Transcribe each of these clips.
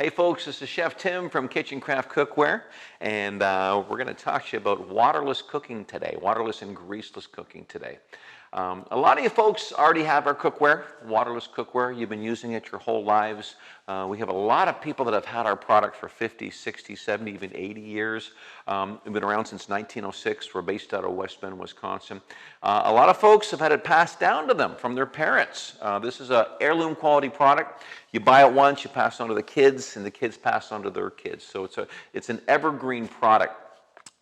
Hey folks, this is Chef Tim from Kitchen Craft Cookware, and we're going to talk to you about waterless cooking today, waterless and greaseless cooking today. A lot of you folks already have our cookware, waterless cookware. You've been using it your whole lives. We have a lot of people that have had our product for 50, 60, 70, even 80 years. We've been around since 1906. We're based out of West Bend, Wisconsin. A lot of folks have had it passed down to them from their parents. This is an heirloom quality product. You buy it once, you pass it on to the kids, and the kids pass it on to their kids. So it's an evergreen product.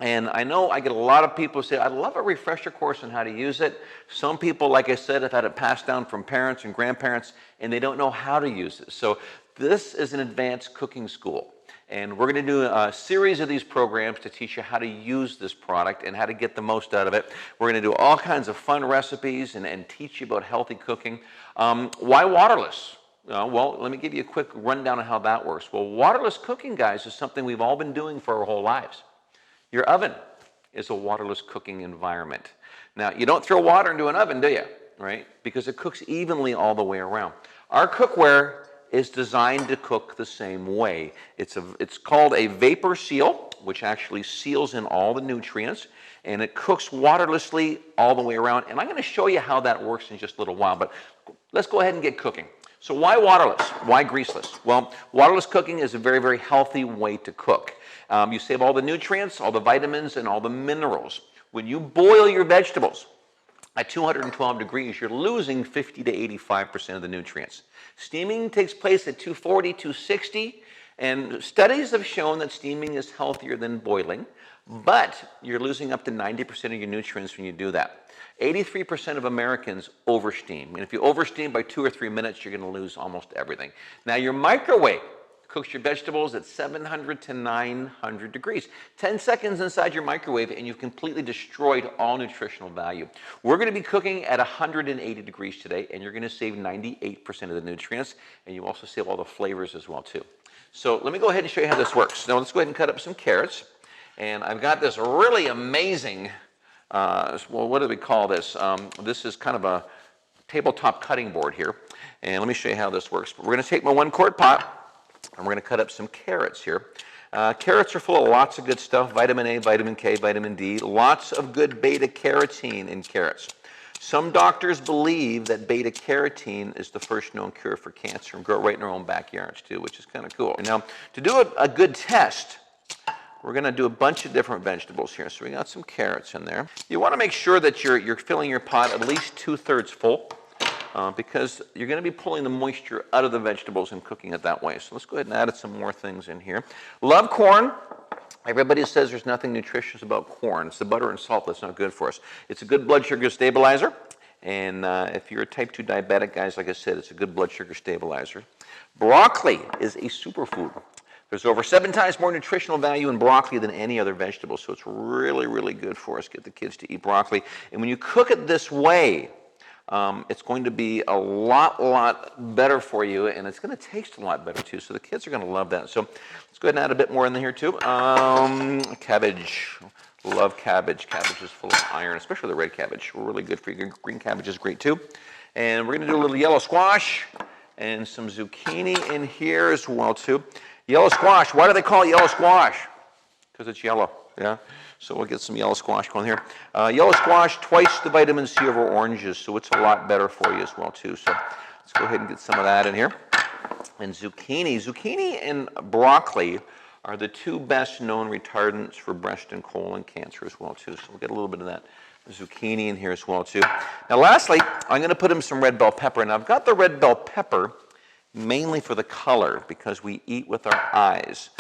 And I know I get a lot of people say, I'd love a refresher course on how to use it. Some people, like I said, have had it passed down from parents and grandparents, and they don't know how to use it. So this is an advanced cooking school. And we're going to do a series of these programs to teach you how to use this product and how to get the most out of it. We're going to do all kinds of fun recipes and teach you about healthy cooking. Why waterless? Well, let me give you a quick rundown of how that works. Well, waterless cooking, guys, is something we've all been doing for our whole lives. Your oven is a waterless cooking environment. Now, you don't throw water into an oven, do you? Right? Because it cooks evenly all the way around. Our cookware is designed to cook the same way. It's called a vapor seal, which actually seals in all the nutrients, and it cooks waterlessly all the way around. And I'm going to show you how that works in just a little while, but let's go ahead and get cooking. So why waterless? Why greaseless? Well, waterless cooking is a very, very healthy way to cook. You save all the nutrients, all the vitamins, and all the minerals. When you boil your vegetables at 212 degrees, you're losing 50 to 85% of the nutrients. Steaming takes place at 240, 260, and studies have shown that steaming is healthier than boiling, but you're losing up to 90% of your nutrients when you do that. 83% of Americans oversteam, and if you oversteam by 2 or 3 minutes, you're going to lose almost everything. Now, your microwave cooks your vegetables at 700 to 900 degrees. 10 seconds inside your microwave and you've completely destroyed all nutritional value. We're going to be cooking at 180 degrees today, and you're going to save 98% of the nutrients, and you also save all the flavors as well too. So let me go ahead and show you how this works. Now let's go ahead and cut up some carrots. And I've got this really amazing, well, what do we call this? This is kind of a tabletop cutting board here. And let me show you how this works. We're going to take my 1-quart pot, and we're going to cut up some carrots here. Carrots are full of lots of good stuff, vitamin A, vitamin K, vitamin D, lots of good beta-carotene in carrots. Some doctors believe that beta-carotene is the first known cure for cancer, and grow it right in our own backyards too, which is kind of cool. Now, to do a good test, we're going to do a bunch of different vegetables here. So we got some carrots in there. You want to make sure that you're filling your pot at least 2/3 full. Because you're going to be pulling the moisture out of the vegetables and cooking it that way. So let's go ahead and add some more things in here. Love corn. Everybody says there's nothing nutritious about corn. It's the butter and salt that's not good for us. It's a good blood sugar stabilizer. And if you're a type 2 diabetic, guys, like I said, it's a good blood sugar stabilizer. Broccoli is a superfood. There's over 7 times more nutritional value in broccoli than any other vegetable. So it's really, really good for us. Get the kids to eat broccoli. And when you cook it this way, it's going to be a lot better for you, and it's going to taste a lot better too. So the kids are going to love that. So let's go ahead and add a bit more in here too. Cabbage. Love cabbage. Cabbage is full of iron, especially the red cabbage. Really good for you. Green cabbage is great too. And we're going to do a little yellow squash and some zucchini in here as well too. Yellow squash. Why do they call it yellow squash? Because it's yellow. Yeah. So we'll get some yellow squash going here. Yellow squash, twice the vitamin C over oranges, so it's a lot better for you as well too. So let's go ahead and get some of that in here. And zucchini. Zucchini and broccoli are the 2 best known retardants for breast and colon cancer as well too. So we'll get a little bit of that zucchini in here as well too. Now lastly, I'm going to put in some red bell pepper. Now I've got the red bell pepper mainly for the color because we eat with our eyes.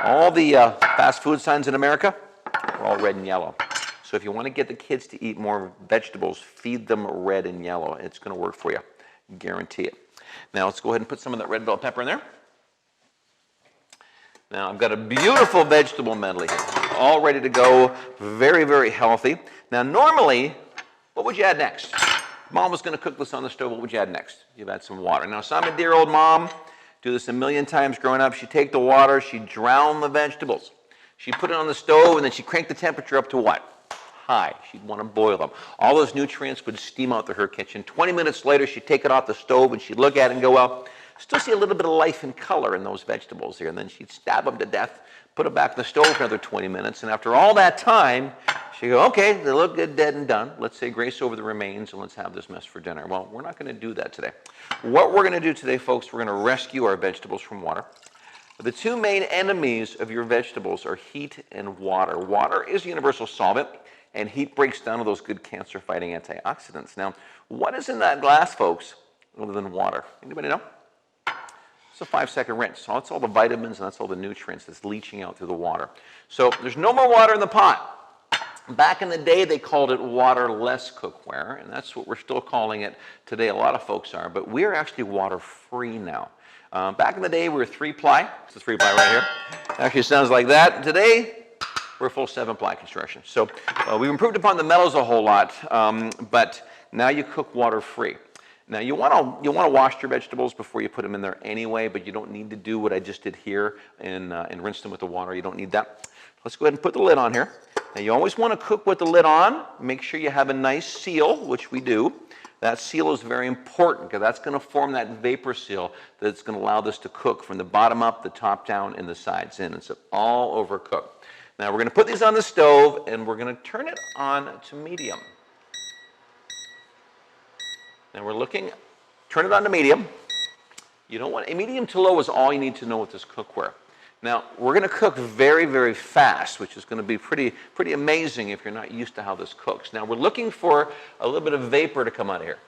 All the fast food signs in America are all red and yellow. So if you want to get the kids to eat more vegetables, feed them red and yellow. It's going to work for you. Guarantee it. Now let's go ahead and put some of that red bell pepper in there. Now I've got a beautiful vegetable medley here, all ready to go, very, very healthy. Now normally, what would you add next? Mom was going to cook this on the stove. What would you add next? You'd add some water. Now, so I'm a dear old mom. Do this a million times growing up. She'd take the water, she'd drown the vegetables. She'd put it on the stove, and then she'd crank the temperature up to what? High. She'd want to boil them. All those nutrients would steam out to her kitchen. 20 minutes later, she'd take it off the stove, and she'd look at it and go, well, still see a little bit of life and color in those vegetables here. And then she'd stab them to death, put them back in the stove for another 20 minutes. And after all that time, she'd go, okay, they look good, dead and done. Let's say grace over the remains and let's have this mess for dinner. Well, we're not going to do that today. What we're going to do today, folks, we're going to rescue our vegetables from water. The two main enemies of your vegetables are heat and water. Water is a universal solvent, and heat breaks down those good cancer-fighting antioxidants. Now, what is in that glass, folks, other than water? Anybody know? It's a 5-second rinse. So that's all the vitamins and that's all the nutrients that's leaching out through the water. So there's no more water in the pot. Back in the day, they called it waterless cookware, and that's what we're still calling it today. A lot of folks are, but we're actually water-free now. Back in the day, we were 3-ply. This is 3-ply right here. Actually, it sounds like that. Today, we're full 7-ply construction. So we've improved upon the metals a whole lot, but now you cook water-free. Now you want to wash your vegetables before you put them in there anyway, but you don't need to do what I just did here and rinse them with the water. You don't need that. Let's go ahead and put the lid on here. Now you always want to cook with the lid on. Make sure you have a nice seal, which we do. That seal is very important because that's going to form that vapor seal that's going to allow this to cook from the bottom up, the top down, and the sides in. It's all overcooked. Now we're going to put these on the stove and we're going to turn it on to medium. Now we're looking, turn it on to medium. You don't want, a medium to low is all you need to know with this cookware. Now we're going to cook very, very fast, which is going to be pretty amazing if you're not used to how this cooks. Now we're looking for a little bit of vapor to come out of here.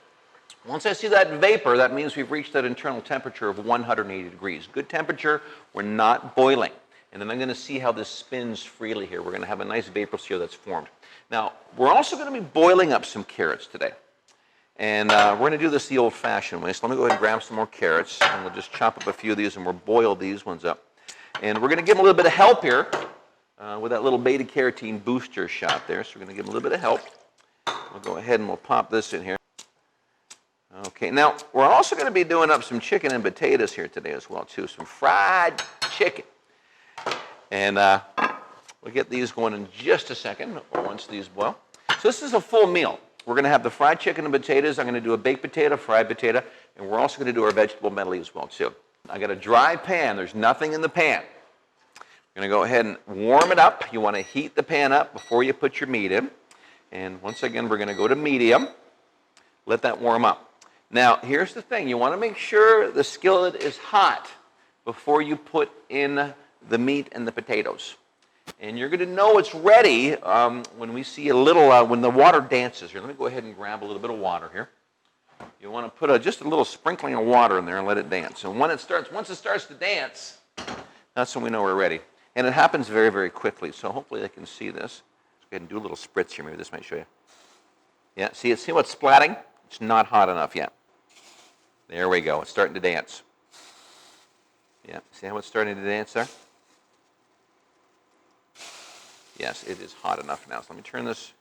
Once I see that vapor, that means we've reached that internal temperature of 180 degrees. Good temperature, we're not boiling. And then I'm going to see how this spins freely here. We're going to have a nice vapor seal that's formed. Now, we're also going to be boiling up some carrots today. And we're going to do this the old-fashioned way. So let me go ahead and grab some more carrots, and we'll just chop up a few of these, and we'll boil these ones up. And we're going to give them a little bit of help here with that little beta-carotene booster shot there. So we're going to give them a little bit of help. We'll go ahead and we'll pop this in here. Okay, now we're also going to be doing up some chicken and potatoes here today as well, too. Some fried chicken. And we'll get these going in just a second once these boil. So this is a full meal. We're going to have the fried chicken and potatoes. I'm going to do a baked potato, fried potato, and we're also going to do our vegetable medley as well, too. I got a dry pan. There's nothing in the pan. I'm going to go ahead and warm it up. You want to heat the pan up before you put your meat in. And once again, we're going to go to medium. Let that warm up. Now, here's the thing. You want to make sure the skillet is hot before you put in the meat and the potatoes. And you're going to know it's ready when we see a little, when the water dances here. Let me go ahead and grab a little bit of water here. You want to put just a little sprinkling of water in there and let it dance. And once it starts to dance, that's when we know we're ready. And it happens very, very quickly. So hopefully they can see this. Let's go ahead and do a little spritz here. Maybe this might show you. Yeah, see what's splatting? It's not hot enough yet. There we go. It's starting to dance. Yeah, see how it's starting to dance there? Yes, it is hot enough now. So let me turn this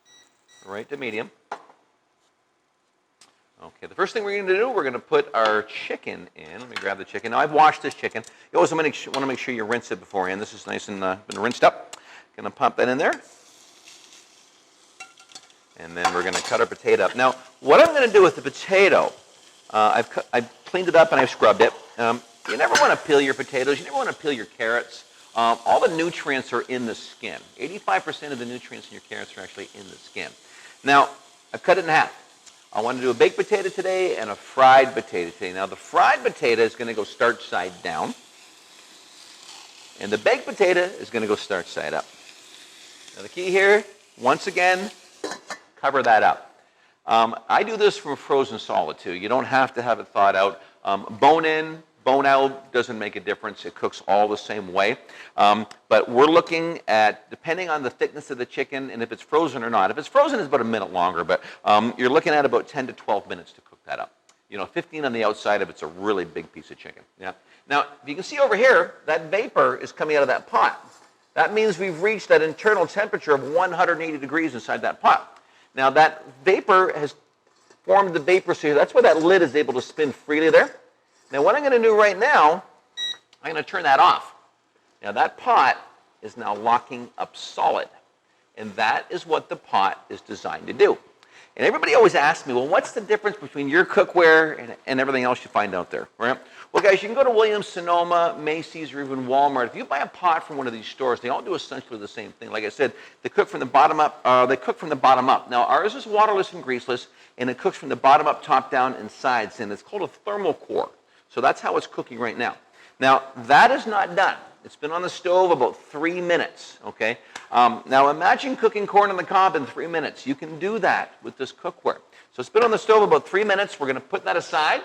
right to medium. Okay, the first thing we're going to do, we're going to put our chicken in. Let me grab the chicken. Now, I've washed this chicken. You always want to make sure you rinse it beforehand. This is nice and been rinsed up. Going to pop that in there. And then we're going to cut our potato up. Now, what I'm going to do with the potato, I've cleaned it up and I've scrubbed it. You never want to peel your potatoes. You never want to peel your carrots. All the nutrients are in the skin. 85% of the nutrients in your carrots are actually in the skin. Now, I've cut it in half. I want to do a baked potato today and a fried potato today. Now, the fried potato is going to go starch side down. And the baked potato is going to go starch side up. Now, the key here, once again, cover that up. I do this from frozen solid, too. You don't have to have it thawed out. Bone in, bone out doesn't make a difference. It cooks all the same way. But we're looking at, depending on the thickness of the chicken and if it's frozen or not. If it's frozen, it's about a minute longer, but you're looking at about 10 to 12 minutes to cook that up. 15 on the outside if it's a really big piece of chicken. Yeah. Now, if you can see over here, that vapor is coming out of that pot. That means we've reached that internal temperature of 180 degrees inside that pot. Now, that vapor has formed the vapor seal. That's why that lid is able to spin freely there. Now, what I'm going to do right now, I'm going to turn that off. Now, that pot is now locking up solid. And that is what the pot is designed to do. And everybody always asks me, well, what's the difference between your cookware and everything else you find out there, right? Well, guys, you can go to Williams, Sonoma, Macy's, or even Walmart. If you buy a pot from one of these stores, they all do essentially the same thing. Like I said, they cook from the bottom up. Now, ours is waterless and greaseless, and it cooks from the bottom up, top down, and sides. And it's called a thermal core. So that's how it's cooking right now. Now, that is not done. It's been on the stove about 3 minutes, okay? Now, imagine cooking corn on the cob in 3 minutes. You can do that with this cookware. So it's been on the stove about 3 minutes. We're going to put that aside,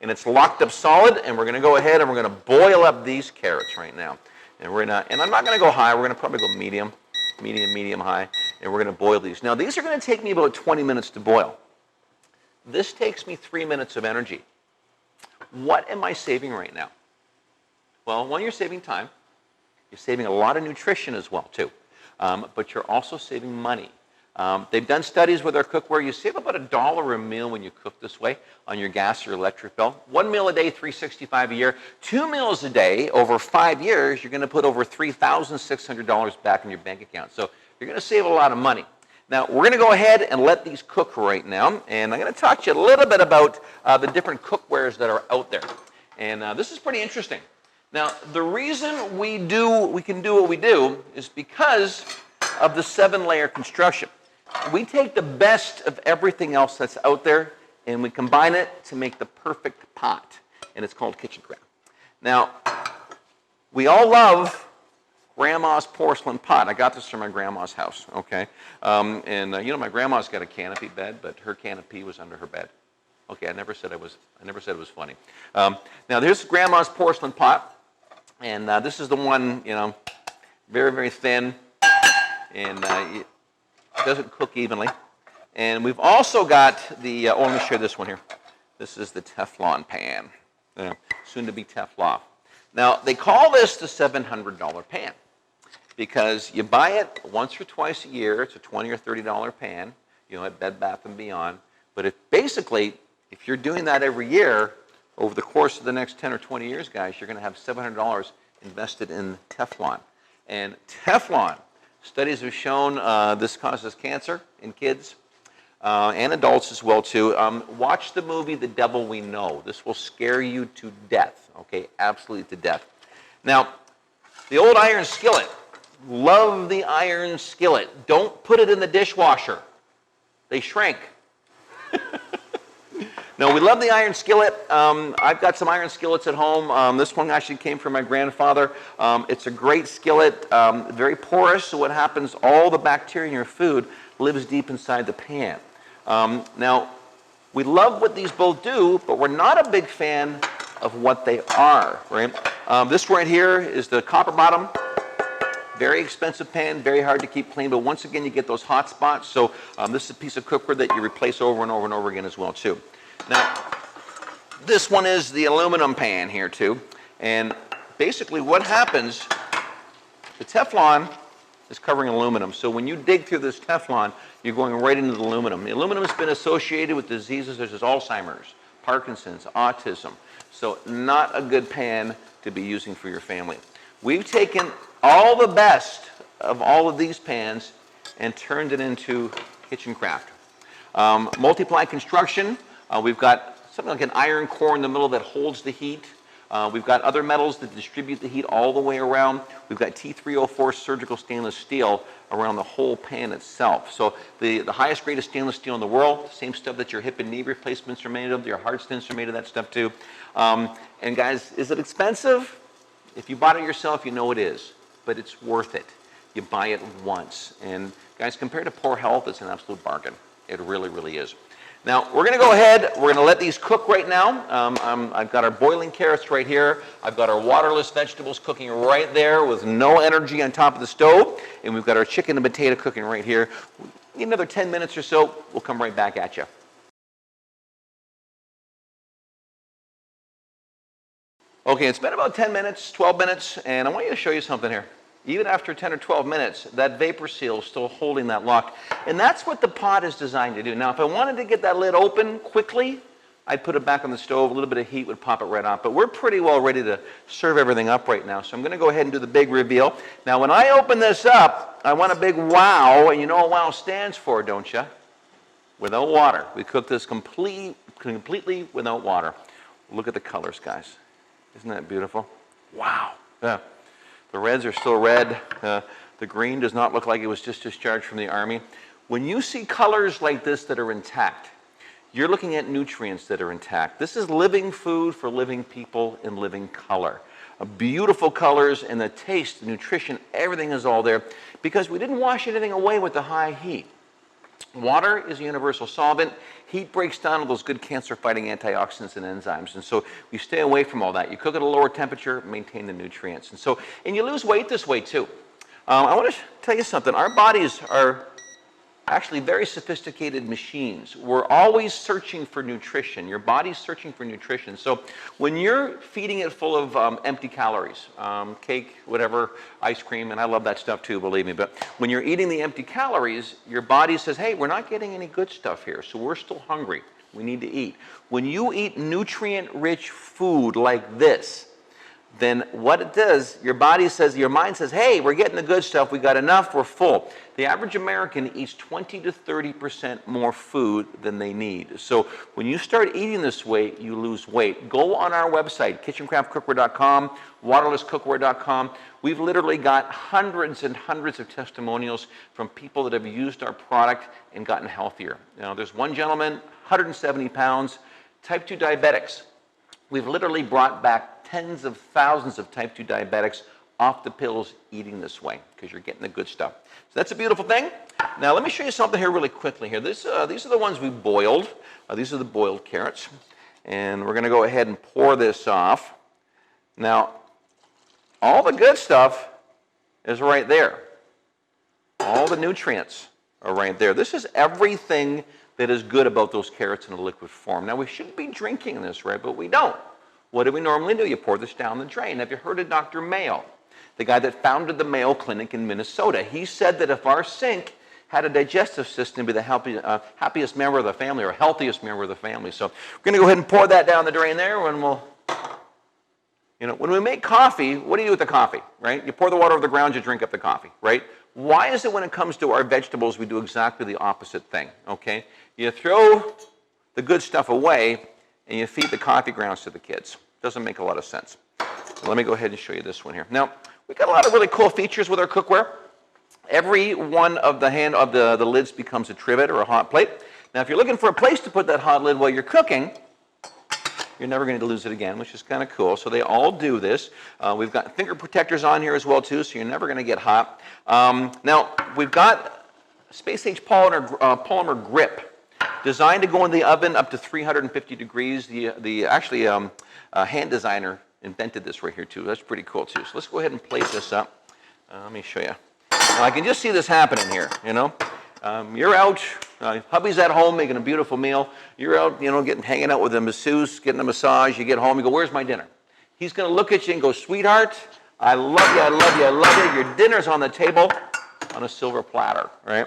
and it's locked up solid, and we're going to go ahead and we're going to boil up these carrots right now. And I'm not going to go high. We're going to probably go medium, high, and we're going to boil these. Now, these are going to take me about 20 minutes to boil. This takes me 3 minutes of energy. What am I saving right now? Well, one, you're saving time. You're saving a lot of nutrition as well, too. But you're also saving money. They've done studies with our cookware. You save about $1 a meal when you cook this way on your gas or electric bill. 1 meal a day, $365 a year. 2 meals a day, over 5 years, you're going to put over $3,600 back in your bank account. So you're going to save a lot of money. Now, we're going to go ahead and let these cook right now. And I'm going to talk to you a little bit about the different cookwares that are out there. And this is pretty interesting. Now, the reason we can do what we do is because of the 7-layer construction. We take the best of everything else that's out there and we combine it to make the perfect pot. And it's called kitchen craft. Now, we all love grandma's porcelain pot. I got this from my grandma's house, okay? My grandma's got a canopy bed, but her canopy was under her bed. Okay, I never said it was funny. Now, here's grandma's porcelain pot. And this is the one, very, very thin, and it doesn't cook evenly. And we've also got the, let me show you this one here. This is the Teflon pan, soon to be Teflon. Now, they call this the $700 pan because you buy it once or twice a year. It's a $20 or $30 pan, at Bed Bath & Beyond. But if you're doing that every year, over the course of the next 10 or 20 years, guys, you're going to have $700 invested in Teflon. And Teflon, studies have shown this causes cancer in kids and adults as well, too. Watch the movie The Devil We Know. This will scare you to death, okay? Absolutely to death. Now, the old iron skillet. Love the iron skillet. Don't put it in the dishwasher. They shrink. No, we love the iron skillet. I've got some iron skillets at home. This one actually came from my grandfather. It's a great skillet, very porous, so what happens, all the bacteria in your food lives deep inside the pan. Now, we love what these both do, but we're not a big fan of what they are, right? This right here is the copper bottom. Very expensive pan, very hard to keep clean, but once again, you get those hot spots. So this is a piece of cookware that you replace over and over and over again as well, too. Now, this one is the aluminum pan here, too. And basically what happens, the Teflon is covering aluminum. So when you dig through this Teflon, you're going right into the aluminum. The aluminum has been associated with diseases such as Alzheimer's, Parkinson's, autism. So not a good pan to be using for your family. We've taken all the best of all of these pans and turned it into kitchen craft. Multiply construction. We've got something like an iron core in the middle that holds the heat. We've got other metals that distribute the heat all the way around. We've got T304 surgical stainless steel around the whole pan itself. So the highest grade of stainless steel in the world, same stuff that your hip and knee replacements are made of, your heart stents are made of that stuff too. And guys, is it expensive? If you bought it yourself, you know it is, but it's worth it. You buy it once. And guys, compared to poor health, it's an absolute bargain. It really, really is. Now, we're going to go ahead. We're going to let these cook right now. I've got our boiling carrots right here. I've got our waterless vegetables cooking right there with no energy on top of the stove. And we've got our chicken and potato cooking right here. Need another 10 minutes or so. We'll come right back at you. Okay, it's been about 10 minutes, 12 minutes, and I want you to show you something here. Even after 10 or 12 minutes, that vapor seal is still holding that lock. And that's what the pot is designed to do. Now, if I wanted to get that lid open quickly, I'd put it back on the stove. A little bit of heat would pop it right off. But we're pretty well ready to serve everything up right now. So I'm going to go ahead and do the big reveal. Now, when I open this up, I want a big wow. And you know what wow stands for, don't you? without water. We cook this completely without water. Look at the colors, guys. Isn't that beautiful? Wow. Yeah. The reds are still red. The green does not look like it was just discharged from the army. When you see colors like this that are intact, you're looking at nutrients that are intact. This is living food for living people in living color. Beautiful colors, and the taste, the nutrition, everything is all there because we didn't wash anything away with the high heat. Water is a universal solvent. Heat breaks down all those good cancer-fighting antioxidants and enzymes, and so we stay away from all that. You cook at a lower temperature, maintain the nutrients, and you lose weight this way too. I want to tell you something. Our bodies are actually very sophisticated machines. We're always searching for nutrition. Your body's searching for nutrition. So when you're feeding it full of empty calories, cake, whatever, ice cream, and I love that stuff too, believe me, but when you're eating the empty calories, your body says, hey, we're not getting any good stuff here, so we're still hungry. We need to eat. When you eat nutrient-rich food like this, then what it does, your body says, your mind says, hey, we're getting the good stuff, we got enough, we're full. The average American eats 20 to 30% more food than they need. So when you start eating this way, you lose weight. Go on our website, kitchencraftcookware.com, waterlesscookware.com. We've literally got hundreds and hundreds of testimonials from people that have used our product and gotten healthier. Now, there's one gentleman, 170 pounds, type 2 diabetics. We've literally brought back tens of thousands of type 2 diabetics off the pills eating this way because you're getting the good stuff. So that's a beautiful thing. Now let me show you something here really quickly here. These are the ones we boiled. These are the boiled carrots. And we're going to go ahead and pour this off. Now, all the good stuff is right there. All the nutrients are right there. This is everything that is good about those carrots in a liquid form. Now, we shouldn't be drinking this, right? But we don't. What do we normally do? You pour this down the drain. Have you heard of Dr. Mayo, the guy that founded the Mayo Clinic in Minnesota? He said that if our sink had a digestive system, it'd be the happiest member of the family or healthiest member of the family. So we're going to go ahead and pour that down the drain there, and we'll, when we make coffee, what do you do with the coffee, right? You pour the water over the ground, you drink up the coffee, right? Why is it when it comes to our vegetables, we do exactly the opposite thing, okay? You throw the good stuff away, and you feed the coffee grounds to the kids. Doesn't make a lot of sense. So let me go ahead and show you this one here. Now, we've got a lot of really cool features with our cookware. Every one of the lids becomes a trivet or a hot plate. Now, if you're looking for a place to put that hot lid while you're cooking, you're never going to lose it again, which is kind of cool. So they all do this. We've got finger protectors on here as well, too, so you're never going to get hot. Now, we've got space-age polymer grip, designed to go in the oven up to 350 degrees. The hand designer invented this right here too. That's pretty cool too. So let's go ahead and plate this up. Let me show you. Now I can just see this happening here. You're out. Hubby's at home making a beautiful meal. You're out, hanging out with a masseuse, getting a massage. You get home. You go, "Where's my dinner?" He's going to look at you and go, "Sweetheart, I love you. I love you. I love you. Your dinner's on the table on a silver platter." Right?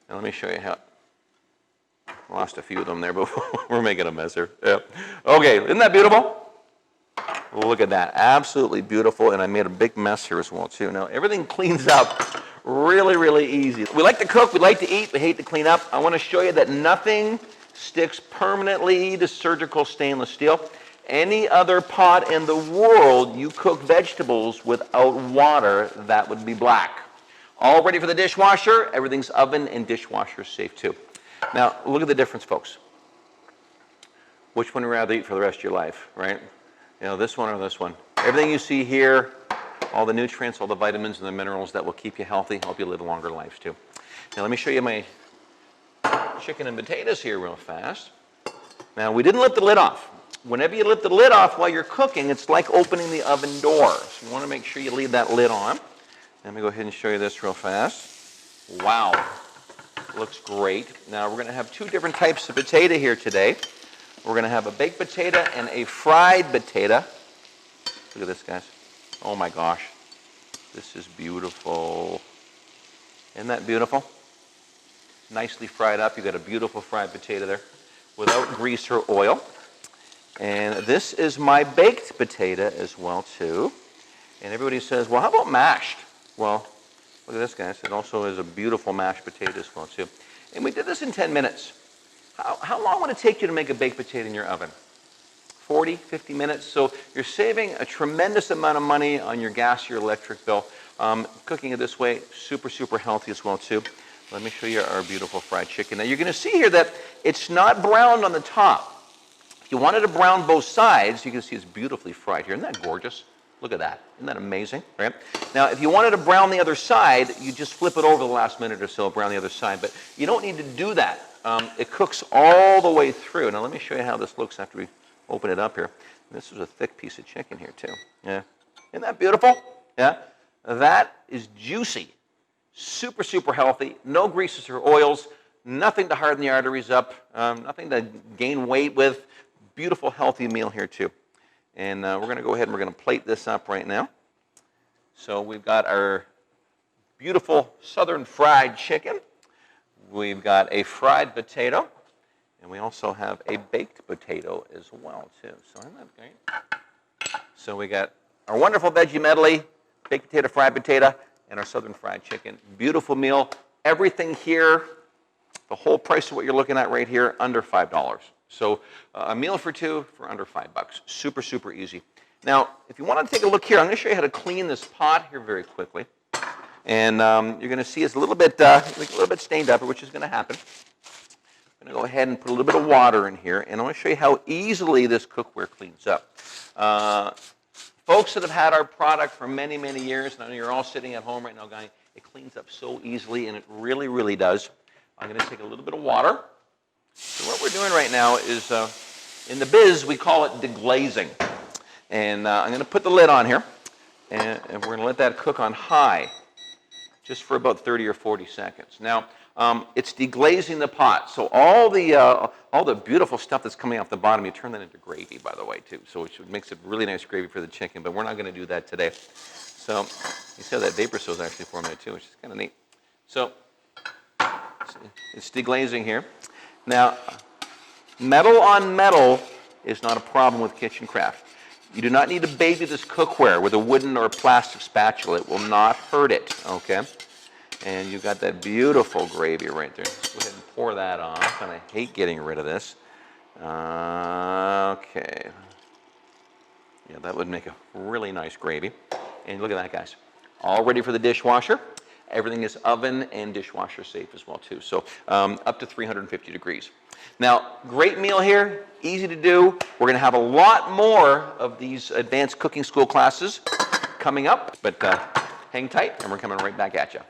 Now let me show you how. Lost a few of them there, but we're making a mess here. Yeah. Okay, isn't that beautiful? Look at that. Absolutely beautiful, and I made a big mess here as well, too. Now, everything cleans up really, really easy. We like to cook, we like to eat, we hate to clean up. I want to show you that nothing sticks permanently to surgical stainless steel. Any other pot in the world, you cook vegetables without water, that would be black. All ready for the dishwasher. Everything's oven and dishwasher safe, too. Now, look at the difference, folks. Which one would you rather eat for the rest of your life, right? This one or this one. Everything you see here, all the nutrients, all the vitamins and the minerals that will keep you healthy, help you live longer lives, too. Now, let me show you my chicken and potatoes here real fast. Now, we didn't lift the lid off. Whenever you lift the lid off while you're cooking, it's like opening the oven door. So you want to make sure you leave that lid on. Let me go ahead and show you this real fast. Wow. Looks great. Now we're going to have two different types of potato here today. We're going to have a baked potato and a fried potato. Look at this, guys. Oh my gosh. This is beautiful. Isn't that beautiful? Nicely fried up. You got a beautiful fried potato there without grease or oil. And this is my baked potato as well, too. And everybody says, well, how about mashed? Well, look at this, guys. It also is a beautiful mashed potato as well, too. And we did this in 10 minutes. How long would it take you to make a baked potato in your oven? 40, 50 minutes. So you're saving a tremendous amount of money on your gas, your electric bill. Cooking it this way, super, super healthy as well too. Let me show you our beautiful fried chicken. Now you're going to see here that it's not browned on the top. If you wanted to brown both sides, you can see it's beautifully fried here. Isn't that gorgeous? Look at that. Isn't that amazing? Right? Now, if you wanted to brown the other side, you just flip it over the last minute or so, brown the other side. But you don't need to do that. It cooks all the way through. Now, let me show you how this looks after we open it up here. This is a thick piece of chicken here, too. Yeah. Isn't that beautiful? Yeah. That is juicy. Super, super healthy. No greases or oils. Nothing to harden the arteries up. Nothing to gain weight with. Beautiful, healthy meal here, too. And we're going to go ahead and we're going to plate this up right now. So we've got our beautiful southern fried chicken. We've got a fried potato. And we also have a baked potato as well, too. So isn't that great? So we got our wonderful veggie medley, baked potato, fried potato, and our southern fried chicken. Beautiful meal. Everything here, the whole price of what you're looking at right here, under $5. So a meal for two for under $5. Super, super easy. Now, if you want to take a look here, I'm going to show you how to clean this pot here very quickly. And you're going to see it's a little bit stained up, which is going to happen. I'm going to go ahead and put a little bit of water in here, and I want to show you how easily this cookware cleans up. Folks that have had our product for many, many years, and I know you're all sitting at home right now going, it cleans up so easily, and it really, really does. I'm going to take a little bit of water. So what we're doing right now is, in the biz, we call it deglazing. And I'm going to put the lid on here, and we're going to let that cook on high just for about 30 or 40 seconds. Now, it's deglazing the pot. So all the beautiful stuff that's coming off the bottom, you turn that into gravy, by the way, too. So it makes it really nice gravy for the chicken, but we're not going to do that today. So you see how that vapor seal's actually forming it, too, which is kind of neat. So it's deglazing here. Now, metal on metal is not a problem with Kitchen Craft. You do not need to baby this cookware with a wooden or plastic spatula. It will not hurt it, okay? And you've got that beautiful gravy right there. Let's go ahead and pour that off, and I hate getting rid of this. Okay. Yeah, that would make a really nice gravy. And look at that, guys. All ready for the dishwasher. Everything is oven and dishwasher safe as well, too. So up to 350 degrees. Now, great meal here, easy to do. We're going to have a lot more of these advanced cooking school classes coming up, but hang tight, and we're coming right back at you.